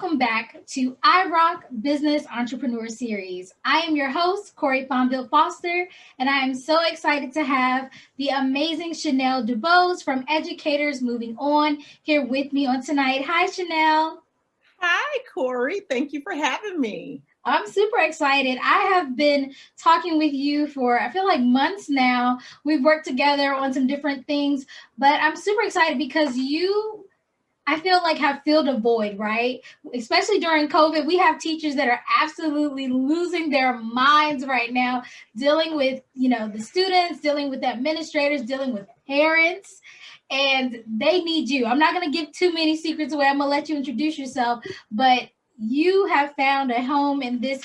welcome back to IROC Business Entrepreneur Series. I am your host, Corey Fonville Foster, and I am so excited to have the amazing Shenelle DuBose from Educators Moving On here with me on tonight. Hi, Chanelle. Hi, Corey. Thank you for having me. I'm super excited. I have been talking with you for, I feel like months now. We've worked together on some different things, but I'm super excited because I feel like have filled a void, right? Especially during COVID, we have teachers that are absolutely losing their minds right now, dealing with, the students, dealing with the administrators, dealing with parents, and they need you. I'm not going to give too many secrets away. I'm going to let you introduce yourself, but you have found a home in this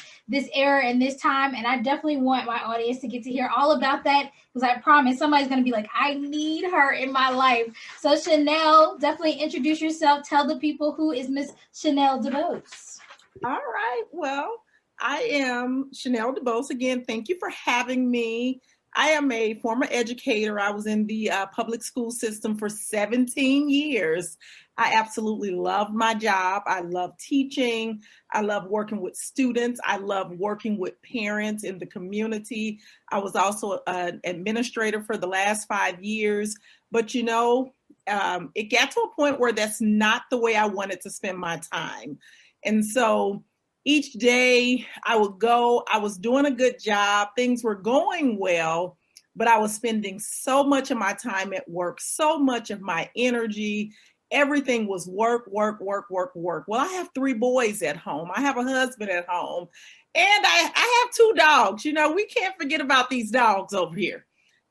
era and this time, and I definitely want my audience to get to hear all about that, because I promise somebody's going to be like, I need her in my life. So Chanelle, definitely introduce yourself. Tell the people who is Miss Shenelle DuBose. All right. Well, I am Shenelle DuBose. Again, thank you for having me. I am a former educator. I was in the public school system for 17 years. I absolutely love my job. I love teaching. I love working with students. I love working with parents in the community. I was also an administrator for the last 5 years. But, it got to a point where that's not the way I wanted to spend my time. And so each day I would go, I was doing a good job. Things were going well, but I was spending so much of my time at work, so much of my energy. Everything was work, work, work, work, work. Well, I have 3 boys at home. I have a husband at home, and I have 2 dogs. We can't forget about these dogs over here.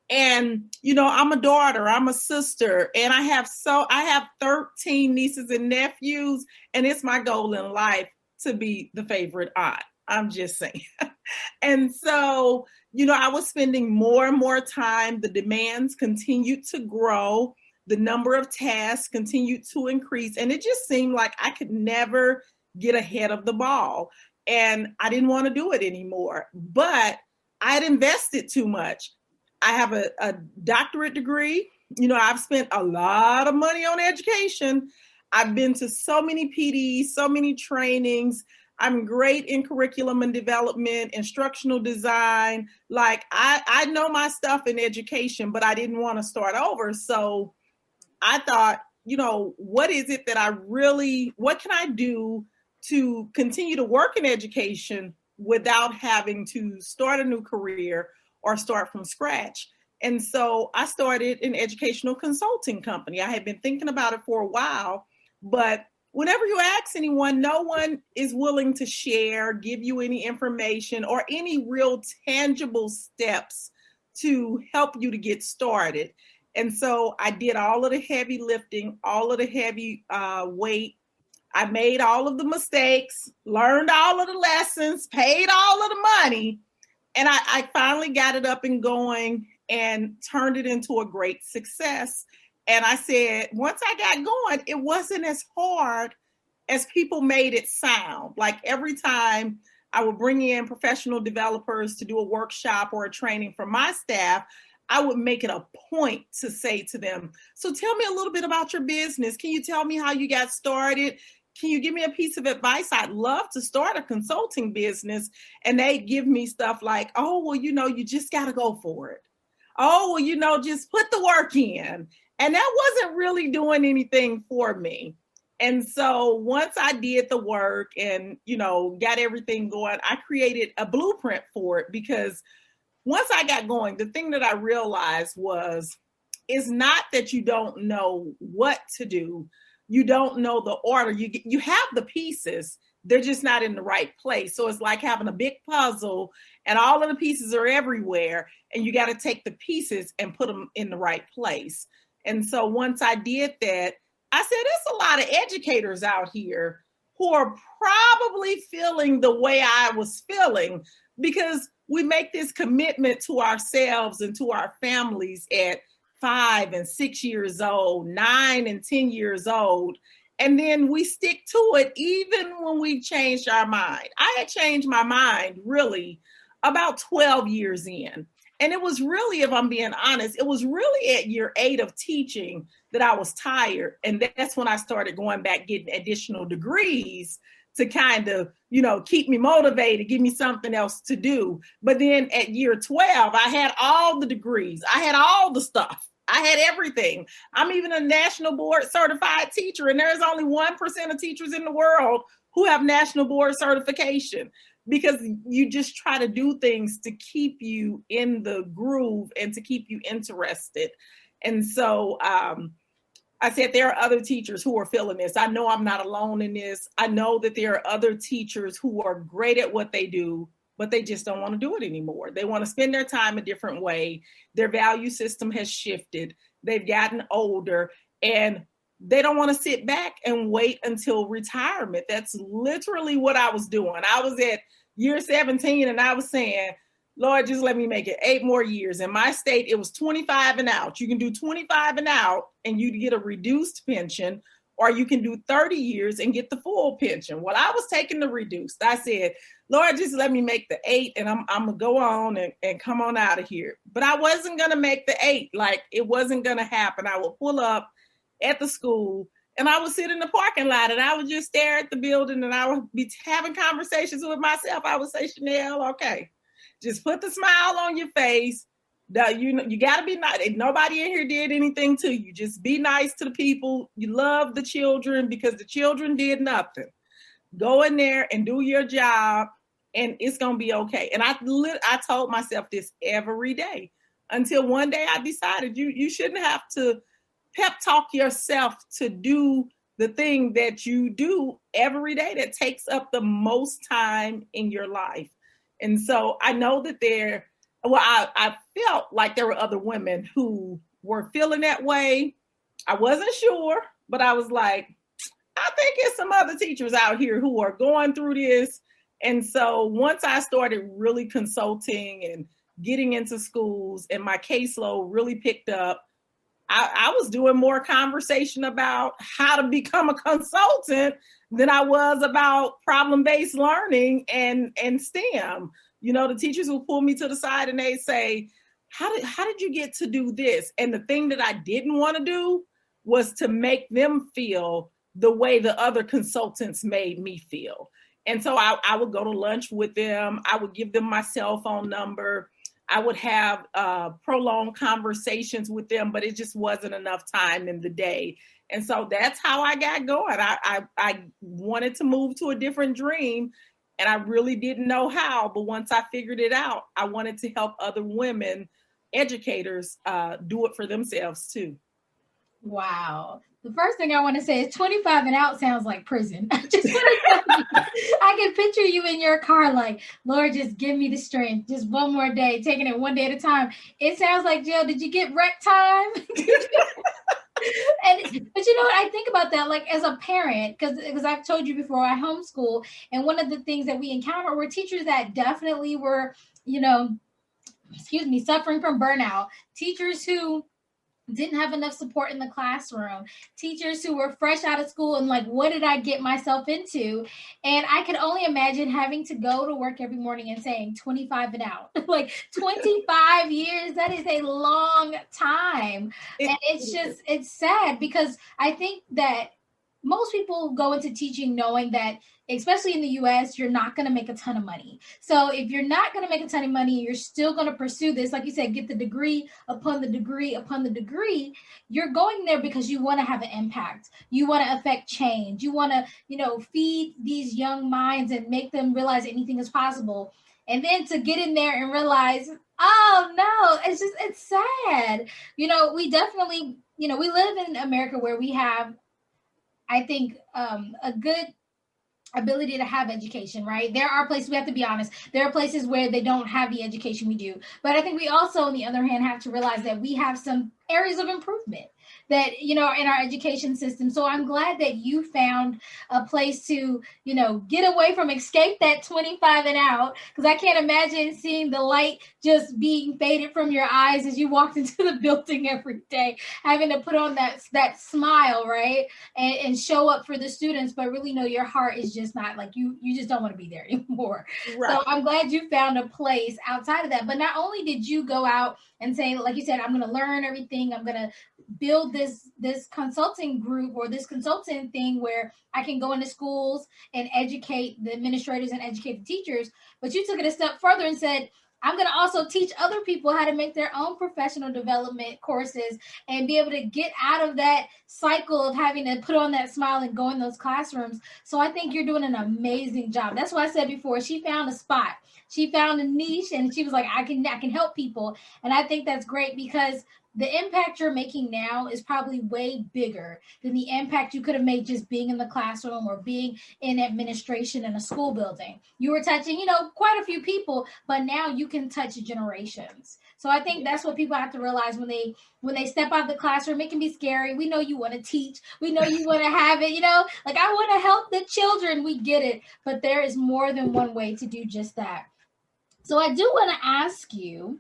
And, I'm a daughter, I'm a sister, and I have 13 nieces and nephews, and it's my goal in life to be the favorite aunt. I'm just saying. And so, I was spending more and more time. The demands continued to grow. The number of tasks continued to increase. And it just seemed like I could never get ahead of the ball. And I didn't want to do it anymore. But I had invested too much. I have a doctorate degree. I've spent a lot of money on education. I've been to so many PDs, so many trainings. I'm great in curriculum and development, instructional design. Like I know my stuff in education, but I didn't want to start over. So I thought, what is it that what can I do to continue to work in education without having to start a new career or start from scratch? And so I started an educational consulting company. I had been thinking about it for a while, but whenever you ask anyone, no one is willing to share, give you any information or any real tangible steps to help you to get started. And so I did all of the heavy lifting, all of the heavy weight. I made all of the mistakes, learned all of the lessons, paid all of the money. And I finally got it up and going and turned it into a great success. And I said, once I got going, it wasn't as hard as people made it sound. Like every time I would bring in professional developers to do a workshop or a training for my staff, I would make it a point to say to them, so tell me a little bit about your business. Can you tell me how you got started? Can you give me a piece of advice? I'd love to start a consulting business. And they give me stuff like, oh, well, you just got to go for it. Oh, well, just put the work in. And that wasn't really doing anything for me. And so once I did the work and, got everything going, I created a blueprint for it, because once I got going, the thing that I realized was, it's not that you don't know what to do. You don't know the order. You have the pieces. They're just not in the right place. So it's like having a big puzzle and all of the pieces are everywhere. And you got to take the pieces and put them in the right place. And so once I did that, I said, there's a lot of educators out here who are probably feeling the way I was feeling, because we make this commitment to ourselves and to our families at 5 and 6 years old, 9 and 10 years old. And then we stick to it even when we changed our mind. I had changed my mind really about 12 years in. And it was really, if I'm being honest, it was really at year 8 of teaching that I was tired. And that's when I started going back, getting additional degrees to kind of, keep me motivated, give me something else to do. But then at year 12, I had all the degrees. I had all the stuff. I had everything. I'm even a national board certified teacher, and there's only 1% of teachers in the world who have national board certification, because you just try to do things to keep you in the groove and to keep you interested. And so I said, there are other teachers who are feeling this. I know I'm not alone in this. I know that there are other teachers who are great at what they do, but they just don't want to do it anymore. They want to spend their time a different way. Their value system has shifted. They've gotten older, and they don't want to sit back and wait until retirement. That's literally what I was doing. I was at year 17 and I was saying, Lord, just let me make it 8 more years. In my state, it was 25 and out. You can do 25 and out and you get a reduced pension, or you can do 30 years and get the full pension. Well, I was taking the reduced. I said, Lord, just let me make the 8 and I'm going to go on and come on out of here. But I wasn't going to make the 8. Like, it wasn't going to happen. I would pull up at the school and I would sit in the parking lot and I would just stare at the building and I would be having conversations with myself. I would say, Chanelle, okay, just put the smile on your face. You got to be nice. Nobody in here did anything to you. Just be nice to the people. You love the children because the children did nothing. Go in there and do your job and it's going to be okay. And I told myself this every day until one day I decided you shouldn't have to pep talk yourself to do the thing that you do every day that takes up the most time in your life. And so I know that I felt like there were other women who were feeling that way. I wasn't sure, but I was like, I think there's some other teachers out here who are going through this. And so once I started really consulting and getting into schools and my caseload really picked up, I was doing more conversation about how to become a consultant than I was about problem-based learning and STEM. The teachers will pull me to the side and they say, how did you get to do this? And the thing that I didn't want to do was to make them feel the way the other consultants made me feel. And so I would go to lunch with them. I would give them my cell phone number. I would have prolonged conversations with them, but it just wasn't enough time in the day. And so that's how I got going. I wanted to move to a different dream, and I really didn't know how. But once I figured it out, I wanted to help other women, educators, do it for themselves too. Wow. The first thing I want to say is 25 and out sounds like prison. I just want to tell you, I can picture you in your car like, Lord, just give me the strength. Just one more day, taking it one day at a time. It sounds like, Jill, did you get rec time? But you know what? I think about that like as a parent, because I've told you before, I homeschool. And one of the things that we encountered were teachers that definitely were, suffering from burnout. Teachers who didn't have enough support in the classroom, teachers who were fresh out of school and like, what did I get myself into? And I could only imagine having to go to work every morning and saying 25 and out. Like 25 years, that is a long time. And it's sad because I think that most people go into teaching knowing that, especially in the US, you're not going to make a ton of money. So if you're not going to make a ton of money, you're still going to pursue this. Like you said, get the degree upon the degree upon the degree. You're going there because you want to have an impact. You want to affect change. You want to, feed these young minds and make them realize anything is possible. And then to get in there and realize, oh no, it's sad. We definitely, we live in America where we have, I think, a good ability to have education, right? There are places, we have to be honest, there are places where they don't have the education we do. But I think we also, on the other hand, have to realize that we have some areas of improvement that, you know, in our education system. So I'm glad that you found a place to, you know, get away from, escape that 25 and out, because I can't imagine seeing the light just being faded from your eyes as you walked into the building every day, having to put on that smile, right? And show up for the students, but really know your heart is just not like you just don't want to be there anymore. Right. So I'm glad you found a place outside of that. But not only did you go out and say, like you said, I'm going to learn everything, I'm going to build this consulting group or this consultant thing where I can go into schools and educate the administrators and educate the teachers, but you took it a step further and said, I'm going to also teach other people how to make their own professional development courses and be able to get out of that cycle of having to put on that smile and go in those classrooms. So I think you're doing an amazing job. That's why I said before, she found a spot. She found a niche and she was like, I can help people. And I think that's great because the impact you're making now is probably way bigger than the impact you could have made just being in the classroom or being in administration in a school building. You were touching, you know, quite a few people, but now you can touch generations. So I think that's what people have to realize when they step out of the classroom. It can be scary. We know you want to teach. We know you want to have it, you know, like I want to help the children. We get it. But there is more than one way to do just that. So I do want to ask you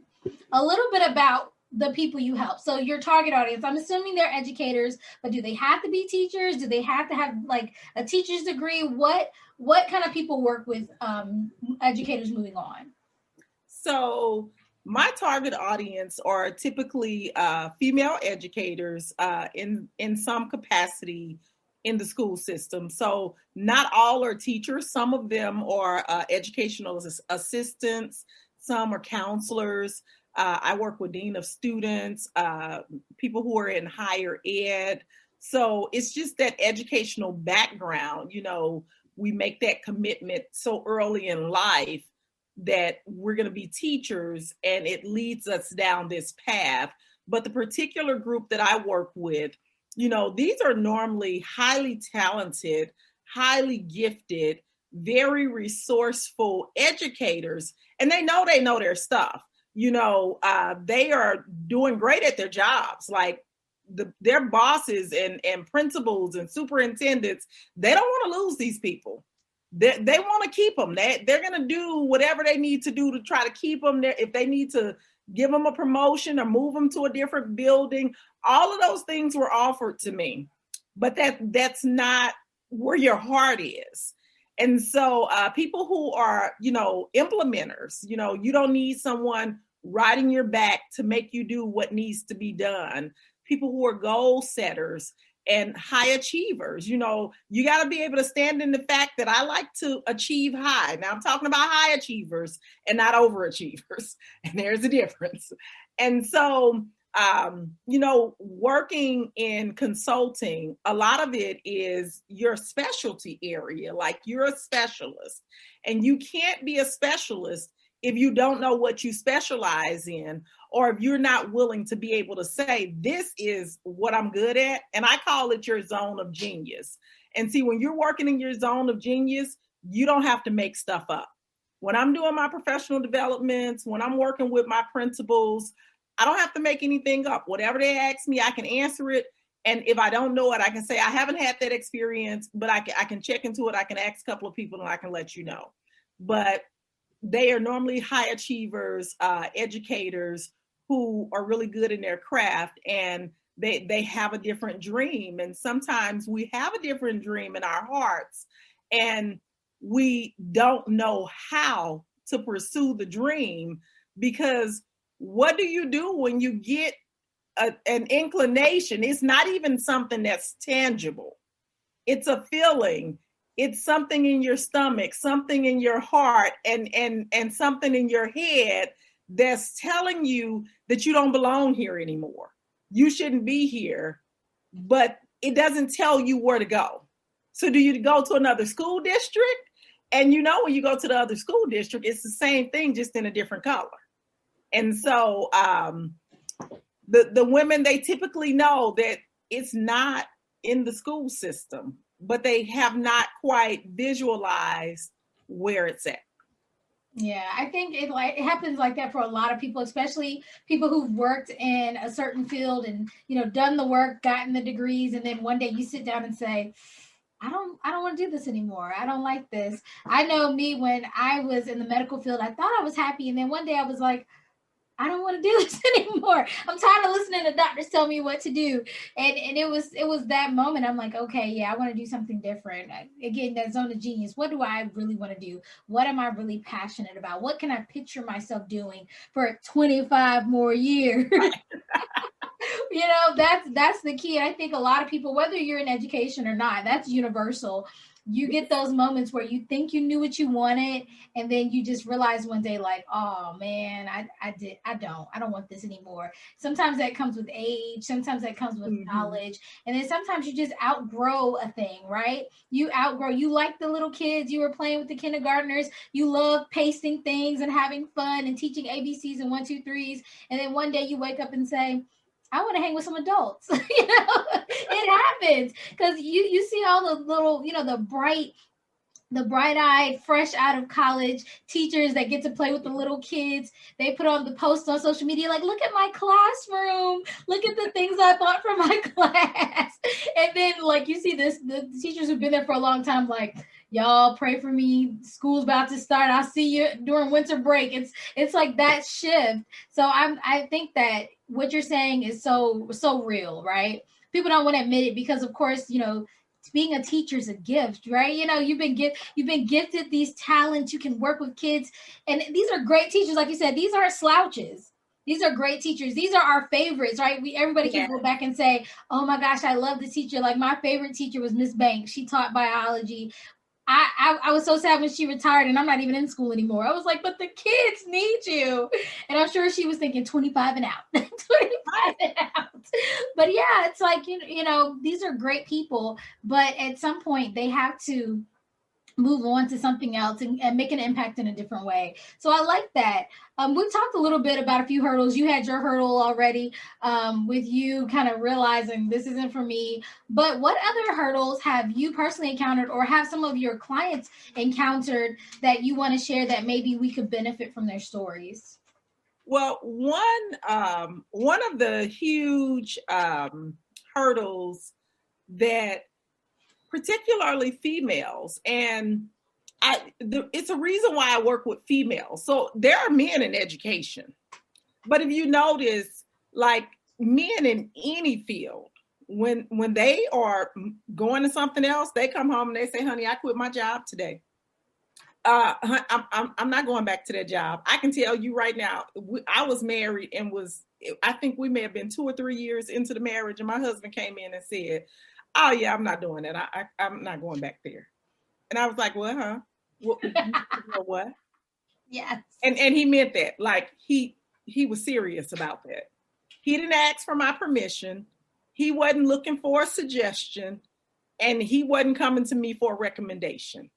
a little bit about the people you help. So your target audience, I'm assuming they're educators, but do they have to be teachers? Do they have to have like a teacher's degree? What kind of people work with educators moving on? So my target audience are typically female educators in some capacity in the school system. So not all are teachers. Some of them are educational assistants. Some are counselors. I work with dean of students, people who are in higher ed. So it's just that educational background, you know, we make that commitment so early in life that we're going to be teachers and it leads us down this path. But the particular group that I work with, you know, these are normally highly talented, highly gifted, very resourceful educators, and they know their stuff. You know, they are doing great at their jobs. Like their bosses and principals and superintendents, they don't want to lose these people. They want to keep them. They're going to do whatever they need to do to try to keep them there. If they need to give them a promotion or move them to a different building, all of those things were offered to me. But that's not where your heart is. And so people who are, you know, implementers, you know, you don't need someone riding your back to make you do what needs to be done. People who are goal setters and high achievers, you know, you got to be able to stand in the fact that I like to achieve high. Now I'm talking about high achievers and not overachievers. And there's a difference. And so, you know, working in consulting, a lot of it is your specialty area, like you're a specialist, and you can't be a specialist if you don't know what you specialize in, or if you're not willing to be able to say, this is what I'm good at. And I call it your zone of genius. And see, when you're working in your zone of genius, you don't have to make stuff up. When I'm doing my professional developments, when I'm working with my principals, I don't have to make anything up. Whatever they ask me, I can answer it. And if I don't know it, I can say, I haven't had that experience, but I can check into it. I can ask a couple of people and I can let you know. But they are normally high achievers, educators who are really good in their craft, and they have a different dream. And sometimes we have a different dream in our hearts and we don't know how to pursue the dream, because what do you do when you get an inclination? It's not even something that's tangible. It's a feeling. It's something in your stomach, something in your heart, and something in your head that's telling you that you don't belong here anymore. You shouldn't be here, but it doesn't tell you where to go. So do you go to another school district? And you know, when you go to the other school district, it's the same thing, just in a different color. And so the women, they typically know that it's not in the school system, but they have not quite visualized where it's at. Yeah, I think it happens like that for a lot of people, especially people who've worked in a certain field and done the work, gotten the degrees, and then one day you sit down and say, I don't want to do this anymore. I don't like this. I know me when I was in the medical field, I thought I was happy, and then one day I was like, I don't want to do this anymore. I'm tired of listening to doctors tell me what to do. And it was that moment. I'm like, okay, yeah, I want to do something different. Again, that zone of genius. What do I really want to do? What am I really passionate about? What can I picture myself doing for 25 more years? That's the key. I think a lot of people, whether you're in education or not, that's universal. You get those moments where you think you knew what you wanted, and then you just realize one day, like, oh man, I don't want this anymore. Sometimes that comes with age, sometimes that comes with knowledge, and then sometimes you just outgrow a thing, right? You like the little kids, you were playing with the kindergartners, you love pasting things and having fun and teaching ABCs and one, two, threes, and then one day you wake up and say, I want to hang with some adults. It happens because you see all the little, the bright-eyed, fresh out of college teachers that get to play with the little kids. They put on the post on social media like, look at my classroom, look at the things I bought for my class. And then like you see the teachers who've been there for a long time, like, y'all pray for me, school's about to start, I'll see you during winter break. It's like that shift. So I think that what you're saying is so real, right? People don't want to admit it because of course, being a teacher is a gift, right? You've been gifted these talents. You can work with kids, and these are great teachers. Like you said, these aren't slouches. These are great teachers. These are our favorites, right? Everybody can go back and say, "Oh my gosh, I love this teacher." Like my favorite teacher was Miss Banks. She taught biology. I was so sad when she retired, and I'm not even in school anymore. I was like, but the kids need you. And I'm sure she was thinking 25 and out. 25 and out. But yeah, it's like, these are great people, but at some point they have to move on to something else and make an impact in a different way. So I like that. We've talked a little bit about a few hurdles. You had your hurdle already, with you kind of realizing this isn't for me. But what other hurdles have you personally encountered, or have some of your clients encountered that you want to share that maybe we could benefit from their stories? Well, one of the huge hurdles that particularly females, and it's a reason why I work with females. So there are men in education, but if you notice, like men in any field, when they are going to something else, they come home and they say, "Honey, I quit my job today. I'm not going back to that job." I can tell you right now, I was married and I think we may have been 2 or 3 years into the marriage, and my husband came in and said, "Oh yeah, I'm not doing that. I'm not going back there." And I was like, "What, huh? What?" Yes. And he meant that. Like he was serious about that. He didn't ask for my permission. He wasn't looking for a suggestion, and he wasn't coming to me for a recommendation.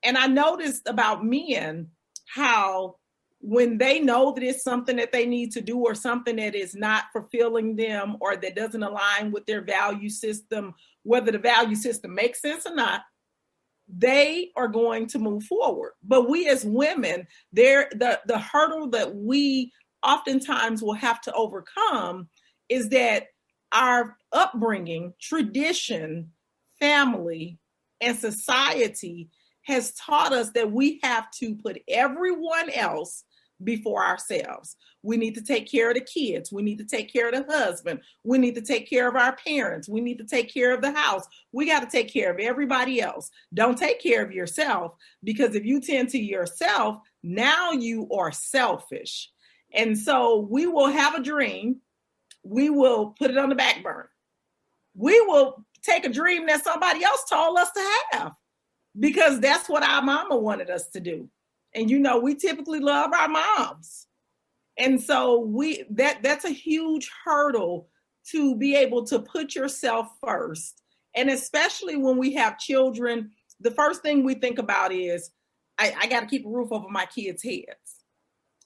And I noticed about men how when they know that it's something that they need to do, or something that is not fulfilling them, or that doesn't align with their value system, whether the value system makes sense or not, they are going to move forward. But we as women, the hurdle that we oftentimes will have to overcome is that our upbringing, tradition, family, and society has taught us that we have to put everyone else before ourselves. We need to take care of the kids. We need to take care of the husband. We need to take care of our parents. We need to take care of the house. We got to take care of everybody else. Don't take care of yourself, because if you tend to yourself, now you are selfish. And so we will have a dream. We will put it on the back burner. We will take a dream that somebody else told us to have, because that's what our mama wanted us to do. And we typically love our moms. And so that's a huge hurdle, to be able to put yourself first. And especially when we have children, the first thing we think about is, I got to keep a roof over my kids' heads.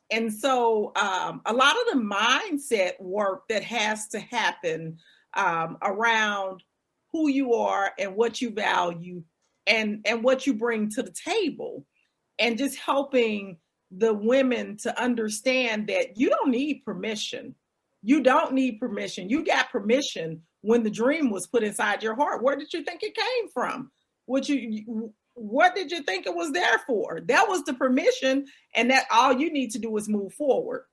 And so a lot of the mindset work that has to happen around who you are and what you value and what you bring to the table, and just helping the women to understand that you don't need permission. You don't need permission. You got permission when the dream was put inside your heart. Where did you think it came from? What did you think it was there for? That was the permission, and that all you need to do is move forward.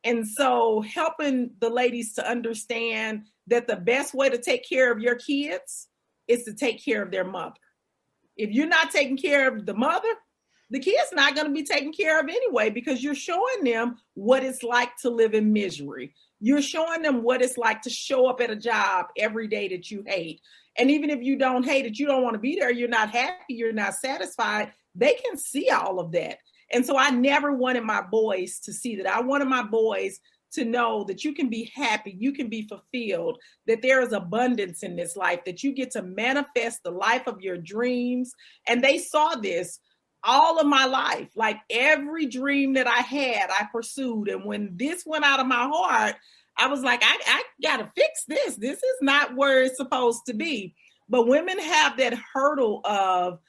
And so helping the ladies to understand that the best way to take care of your kids is to take care of their mother. If you're not taking care of the mother, the kid's not going to be taken care of anyway, because you're showing them what it's like to live in misery. You're showing them what it's like to show up at a job every day that you hate. And even if you don't hate it, you don't want to be there, you're not happy, you're not satisfied, they can see all of that. And so I never wanted my boys to see that. I wanted my boys to know that you can be happy, you can be fulfilled, that there is abundance in this life, that you get to manifest the life of your dreams. And they saw this all of my life. Like every dream that I had, I pursued. And when this went out of my heart, I was like, I got to fix this. This is not where it's supposed to be. But women have that hurdle of,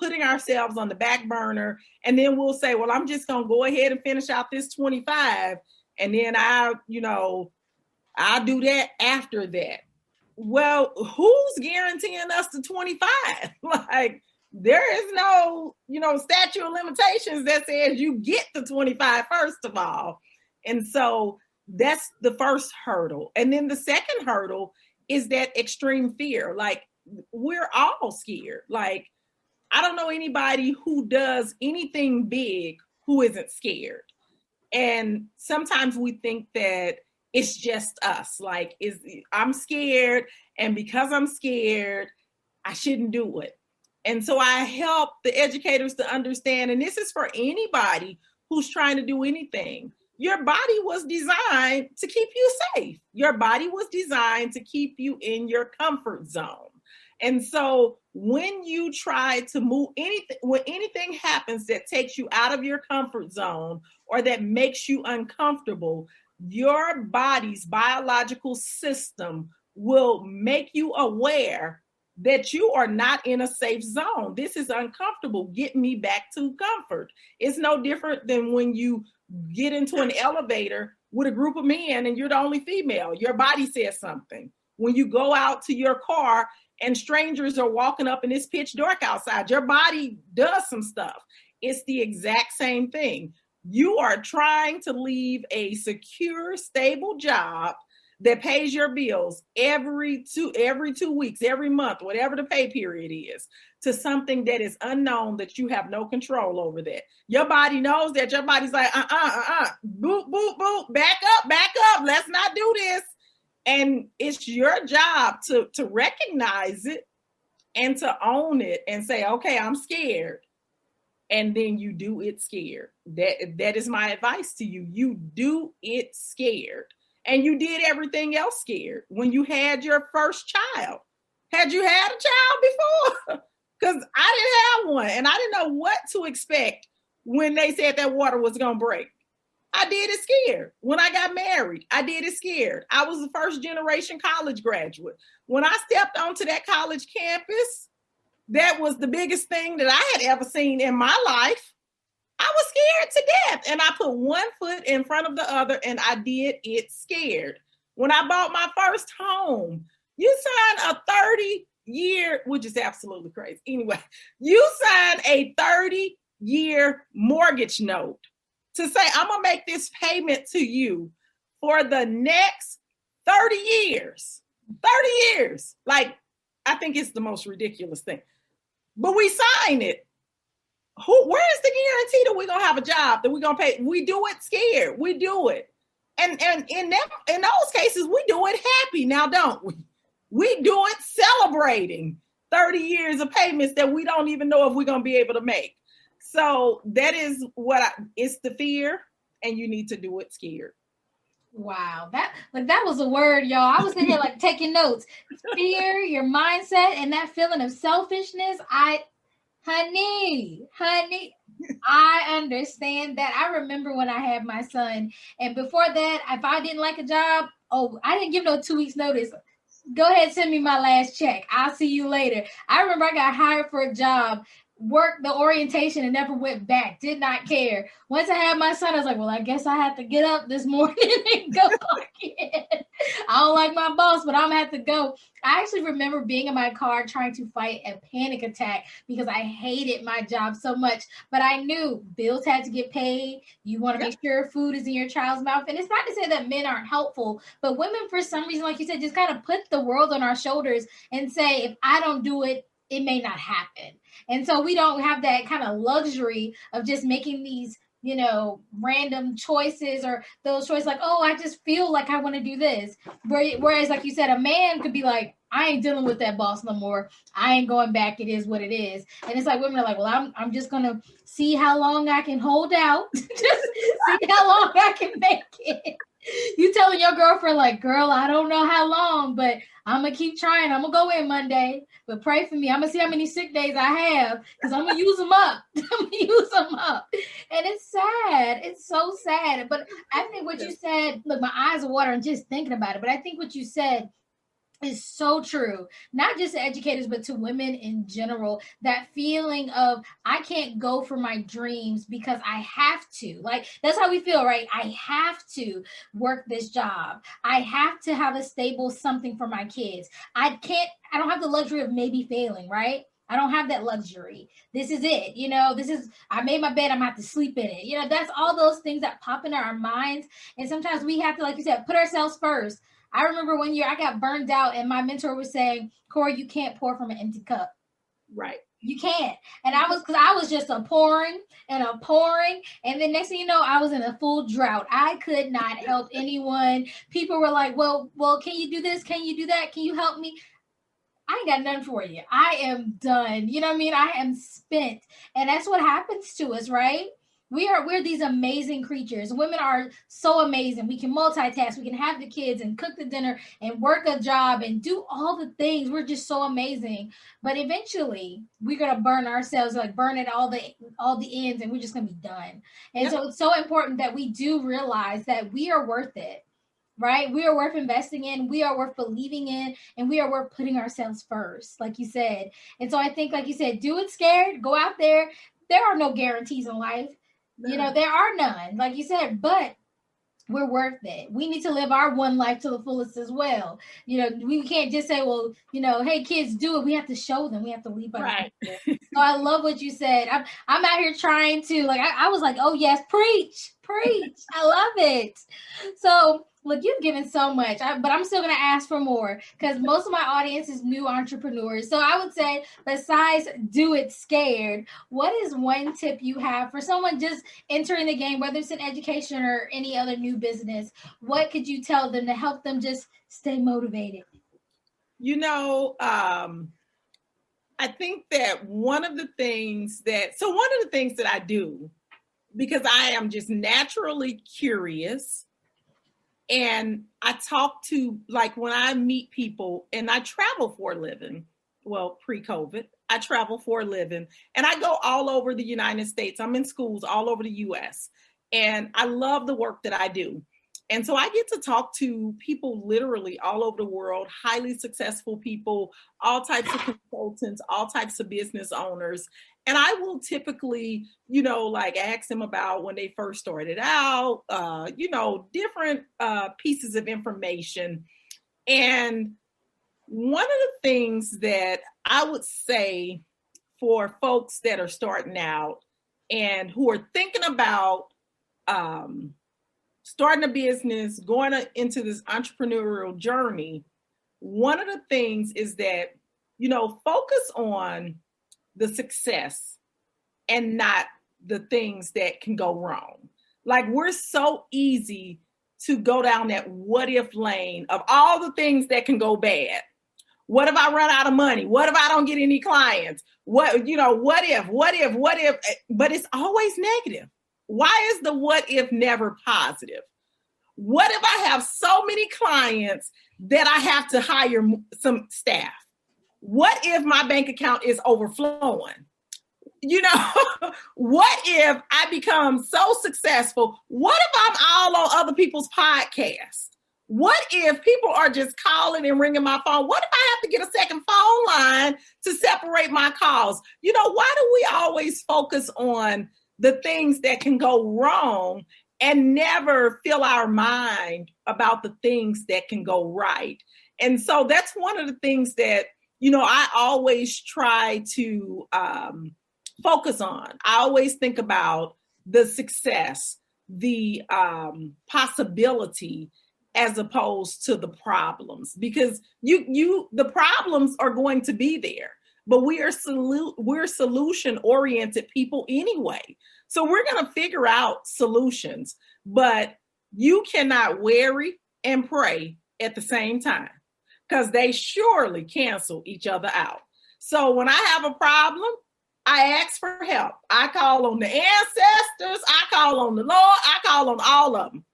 putting ourselves on the back burner. And then we'll say, well, I'm just going to go ahead and finish out this 25. And then I'll do that after that. Well, who's guaranteeing us the 25? Like, there is no, statute of limitations that says you get the 25, first of all. And so that's the first hurdle. And then the second hurdle is that extreme fear. Like, we're all scared. Like, I don't know anybody who does anything big who isn't scared. And sometimes we think that it's just us. Like, I'm scared, and because I'm scared, I shouldn't do it. And so I help the educators to understand, and this is for anybody who's trying to do anything. Your body was designed to keep you safe. Your body was designed to keep you in your comfort zone. And so when you try to move anything, when anything happens that takes you out of your comfort zone or that makes you uncomfortable, your body's biological system will make you aware that you are not in a safe zone. This is uncomfortable. Get me back to comfort. It's no different than when you get into an elevator with a group of men and you're the only female. Your body says something. When you go out to your car and strangers are walking up and it's pitch dark outside, your body does some stuff. It's the exact same thing. You are trying to leave a secure, stable job that pays your bills every 2 weeks, every month, whatever the pay period is, to something that is unknown, that you have no control over that. Your body knows that. Your body's like, boop, boop, boop, back up, let's not do this. And it's your job to recognize it and to own it and say, okay, I'm scared. And then you do it scared. That is my advice to you. You do it scared. And you did everything else scared. When you had your first child, had you had a child before? Because I didn't have one, and I didn't know what to expect when they said that water was going to break. I did it scared. When I got married, I did it scared. I was a first generation college graduate. When I stepped onto that college campus, that was the biggest thing that I had ever seen in my life. I was scared to death, and I put one foot in front of the other, and I did it scared. When I bought my first home, you signed a 30-year, which is absolutely crazy. Anyway, you signed a 30-year mortgage note to say, I'm going to make this payment to you for the next 30 years. 30 years. Like, I think it's the most ridiculous thing. But we sign it. Where is the guarantee that we're going to have a job, that we're going to pay? We do it scared. We do it. And in those cases, we do it happy now, don't we? We do it celebrating 30 years of payments that we don't even know if we're going to be able to make. So that is it's the fear, and you need to do it scared. Wow, that was a word, y'all. I was in here like taking notes. Fear, your mindset, and that feeling of selfishness. Honey, I understand that. I remember when I had my son, and before that, if I didn't like a job, I didn't give no 2 weeks notice. Go ahead, send me my last check. I'll see you later. I remember I got hired for a job worked the orientation and never went back. Did not care. Once I had my son, I was like, well, I guess I have to get up this morning and go again. I don't like my boss, but I'm gonna have to go. I actually remember being in my car trying to fight a panic attack because I hated my job so much. But I knew bills had to get paid. You want to make sure food is in your child's mouth. And it's not to say that men aren't helpful, but women, for some reason, like you said, just kind of put the world on our shoulders and say, if I don't do it, it may not happen. And so we don't have that kind of luxury of just making these, random choices or those choices like, oh, I just feel like I want to do this. Whereas, like you said, a man could be like, I ain't dealing with that boss no more. I ain't going back. It is what it is. And it's like women are like, well, I'm just going to see how long I can hold out. Just see how long I can make it. You telling your girlfriend like, girl, I don't know how long, but I'm going to keep trying. I'm going to go in Monday, but pray for me. I'm going to see how many sick days I have because I'm going to use them up. I'm going to use them up. And it's sad. It's so sad. But I think what you said, look, my eyes are watering just thinking about it. But I think what you said is so true, not just to educators, but to women in general. That feeling of, I can't go for my dreams because I have to. Like, that's how we feel, right? I have to work this job. I have to have a stable something for my kids. I don't have the luxury of maybe failing, right? I don't have that luxury. This is it. I made my bed, I'm gonna have to sleep in it. That's all those things that pop into our minds. And sometimes we have to, like you said, put ourselves first. I remember one year I got burned out and my mentor was saying, Corey, you can't pour from an empty cup. Right. You can't. And because I was just a pouring. And then next thing you know, I was in a full drought. I could not help anyone. People were like, well, can you do this? Can you do that? Can you help me? I ain't got nothing for you. I am done. You know what I mean? I am spent. And that's what happens to us, right? We're these amazing creatures. Women are so amazing. We can multitask. We can have the kids and cook the dinner and work a job and do all the things. We're just so amazing. But eventually, we're gonna burn ourselves, like burn at all the ends, and we're just gonna be done. And so it's so important that we do realize that we are worth it. Right? We are worth investing in, we are worth believing in, and we are worth putting ourselves first, like you said. And so I think, like you said, do it scared, go out there. There are no guarantees in life. No. There are none, like you said, but we're worth it. We need to live our one life to the fullest as well. We can't just say, well, hey, kids, do it. We have to show them. We have to lead by right. So I love what you said. I'm out here trying to, like, I was like, oh, yes, preach. I love it. So, look, you've given so much, but I'm still going to ask for more because most of my audience is new entrepreneurs. So I would say, besides do it scared, what is one tip you have for someone just entering the game, whether it's in education or any other new business? What could you tell them to help them just stay motivated? I think that one of the things that I do, because I am just naturally curious, and I talk to, like, when I meet people, and I travel for a living, well, pre-COVID, I travel for a living, and I go all over the United States. I'm in schools all over the US, and I love the work that I do. And so I get to talk to people literally all over the world, highly successful people, all types of consultants, all types of business owners. And I will typically, like, ask them about when they first started out, different pieces of information. And one of the things that I would say for folks that are starting out and who are thinking about starting a business, going into this entrepreneurial journey, one of the things is that, focus on the success and not the things that can go wrong. Like, we're so easy to go down that what if lane of all the things that can go bad. What if I run out of money? What if I don't get any clients? What if? But it's always negative. Why is the what if never positive? What if I have so many clients that I have to hire some staff? What if my bank account is overflowing? What if I become so successful? What if I'm all on other people's podcasts? What if people are just calling and ringing my phone? What if I have to get a second phone line to separate my calls? You know, why do we always focus on the things that can go wrong and never fill our mind about the things that can go right? And so that's one of the things that, you know, I always try to focus on. I always think about the success, the possibility, as opposed to the problems, because the problems are going to be there, but we're solution oriented people anyway. So we're going to figure out solutions, but you cannot worry and pray at the same time, because they surely cancel each other out. So when I have a problem, I ask for help. I call on the ancestors, I call on the Lord, I call on all of them.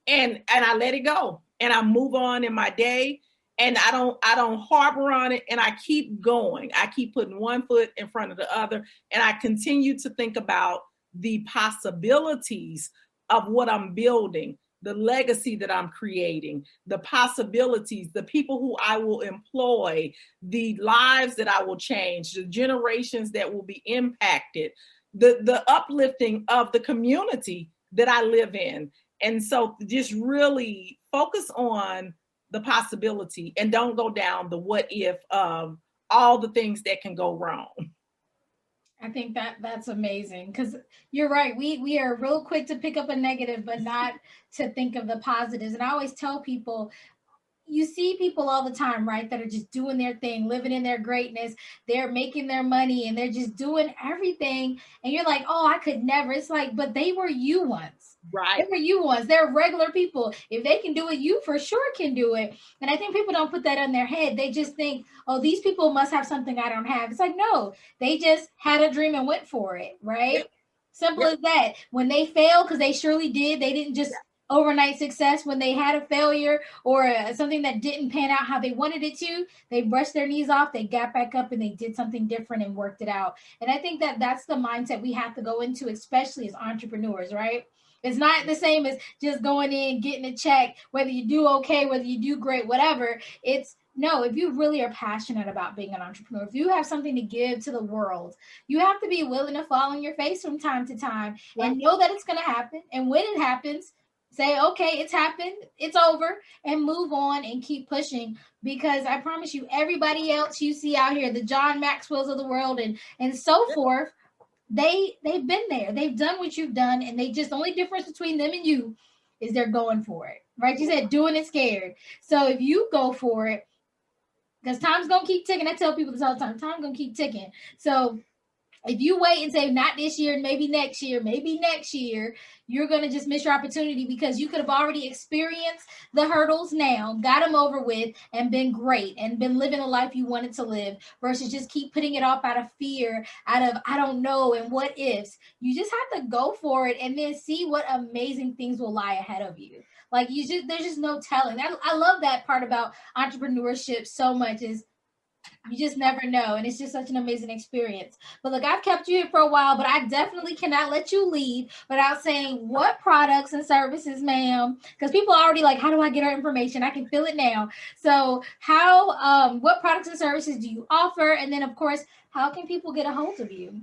And I let it go, and I move on in my day, and I don't harbor on it, and I keep going. I keep putting one foot in front of the other, and I continue to think about the possibilities of what I'm building, the legacy that I'm creating, the possibilities, the people who I will employ, the lives that I will change, the generations that will be impacted, the uplifting of the community that I live in. And so just really focus on the possibility and don't go down the what if of all the things that can go wrong. I think that's amazing, because you're right. We are real quick to pick up a negative, but not to think of the positives. And I always tell people, you see people all the time, right, that are just doing their thing, living in their greatness. They're making their money and they're just doing everything. And you're like, oh, I could never. It's like, but they were you once. Right. They were you once. They're regular people. If they can do it, you for sure can do it. And I think people don't put that in their head. They just think, oh, these people must have something I don't have. It's like, no, they just had a dream and went for it, right? Yep. Simple as that. When they failed, because they surely did, they didn't just overnight success. When they had a failure or something that didn't pan out how they wanted it to, they brushed their knees off, they got back up, and they did something different and worked it out. And I think that that's the mindset we have to go into, especially as entrepreneurs, right? It's not the same as just going in, getting a check, whether you do okay, whether you do great, whatever. It's no, if you really are passionate about being an entrepreneur, if you have something to give to the world, you have to be willing to fall on your face from time to time and know that it's going to happen. And when it happens, say, okay, it's happened, it's over, and move on and keep pushing. Because I promise you, everybody else you see out here, the John Maxwells of the world and so forth, they've been there. They've done what you've done, and the only difference between them and you is they're going for it. Right? You said doing it scared. So if you go for it, because time's going to keep ticking. I tell people this all the time. Time's going to keep ticking. So if you wait and say, not this year, maybe next year, you're going to just miss your opportunity, because you could have already experienced the hurdles now, got them over with, and been great and been living the life you wanted to live, versus just keep putting it off out of fear, out of I don't know and what ifs. You just have to go for it and then see what amazing things will lie ahead of you. Like there's just no telling. I love that part about entrepreneurship so much, is you just never know. And it's just such an amazing experience. But look, I've kept you here for a while, but I definitely cannot let you leave without saying what products and services, ma'am, because people are already like, how do I get our information? I can feel it now. So what products and services do you offer? And then, of course, how can people get a hold of you?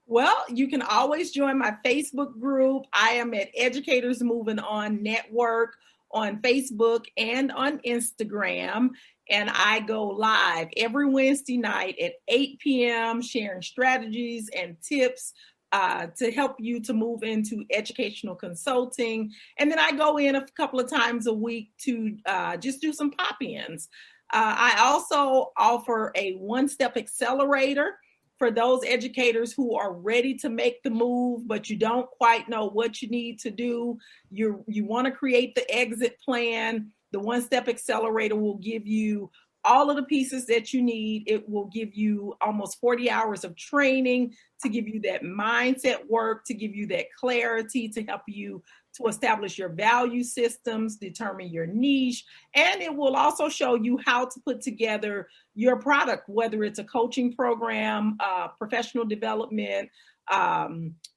Well, you can always join my Facebook group. I am at Educators Moving On Network on Facebook and on Instagram. And I go live every Wednesday night at 8 p.m. sharing strategies and tips to help you to move into educational consulting. And then I go in a couple of times a week to just do some pop-ins. I also offer a one-step accelerator for those educators who are ready to make the move, but you don't quite know what you need to do. You want to create the exit plan. The one-step accelerator will give you all of the pieces that you need. It will give you almost 40 hours of training to give you that mindset work, to give you that clarity, to help you to establish your value systems, determine your niche, and it will also show you how to put together your product, whether it's a coaching program, professional development,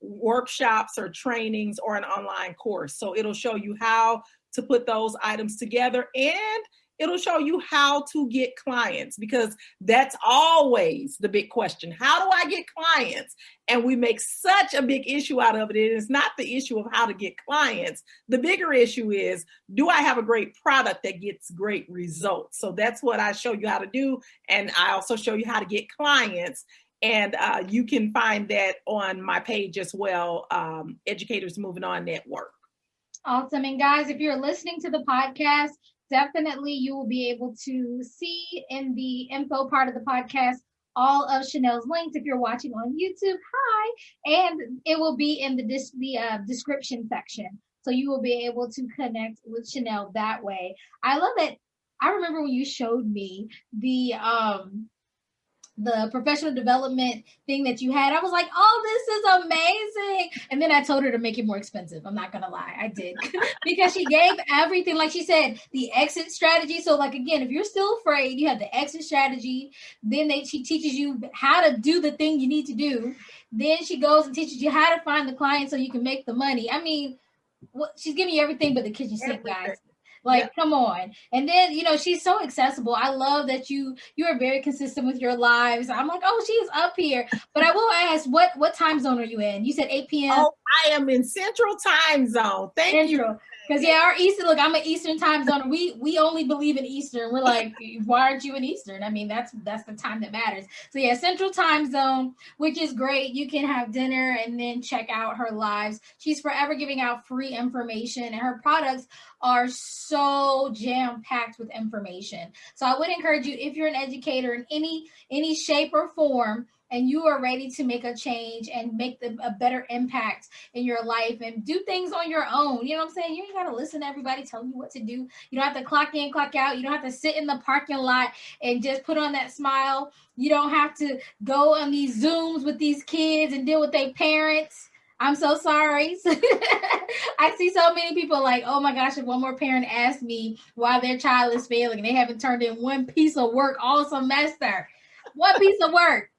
workshops or trainings, or an online course. So it'll show you how to put those items together, and it'll show you how to get clients, because that's always the big question. How do I get clients? And we make such a big issue out of it. It is not the issue of how to get clients. The bigger issue is, do I have a great product that gets great results? So that's what I show you how to do. And I also show you how to get clients. And you can find that on my page as well, Educators Moving On Network. Awesome. And guys, if you're listening to the podcast, definitely you will be able to see in the info part of the podcast all of Shenelle's links. If you're watching on YouTube, hi, and it will be in the description section. So you will be able to connect with Chanelle that way. I love it. I remember when you showed me the professional development thing that you had. I was like, oh, this is amazing. And then I told her to make it more expensive. I'm not going to lie. I did. Because she gave everything, like she said, the exit strategy. So like, again, if you're still afraid, you have the exit strategy. Then she teaches you how to do the thing you need to do. Then she goes and teaches you how to find the client so you can make the money. I mean, she's giving you everything but the kitchen sink, guys. Like, come on. And then, she's so accessible. I love that you are very consistent with your lives. I'm like, oh, she's up here. But I will ask, what time zone are you in? You said 8 p.m. Oh, I am in Central Time Zone. Thank you. Because our Eastern, look, I'm an Eastern time zone. We only believe in Eastern. We're like, why aren't you in Eastern? I mean, that's the time that matters. So yeah, Central Time Zone, which is great. You can have dinner and then check out her lives. She's forever giving out free information, and her products are so jam-packed with information. So I would encourage you, if you're an educator in any shape or form, and you are ready to make a change and make a better impact in your life and do things on your own. You know what I'm saying? You ain't got to listen to everybody telling you what to do. You don't have to clock in, clock out. You don't have to sit in the parking lot and just put on that smile. You don't have to go on these Zooms with these kids and deal with their parents. I'm so sorry. I see so many people like, oh my gosh, if one more parent asked me why their child is failing and they haven't turned in one piece of work all semester. One piece of work.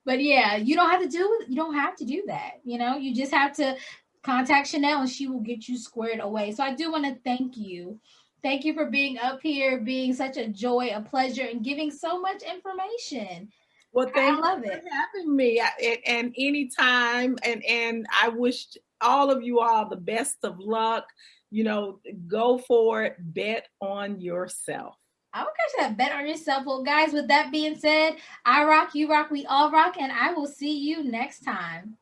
But yeah, you don't have to do that. You just have to contact Chanelle and she will get you squared away. So I do want to thank you. Thank you for being up here, being such a joy, a pleasure, and giving so much information. Well, thank you for having me. And anytime, and I wish all of you all the best of luck. Go for it. Bet on yourself. I would catch that. Bet on yourself. Well, guys, with that being said, I rock, you rock, we all rock, and I will see you next time.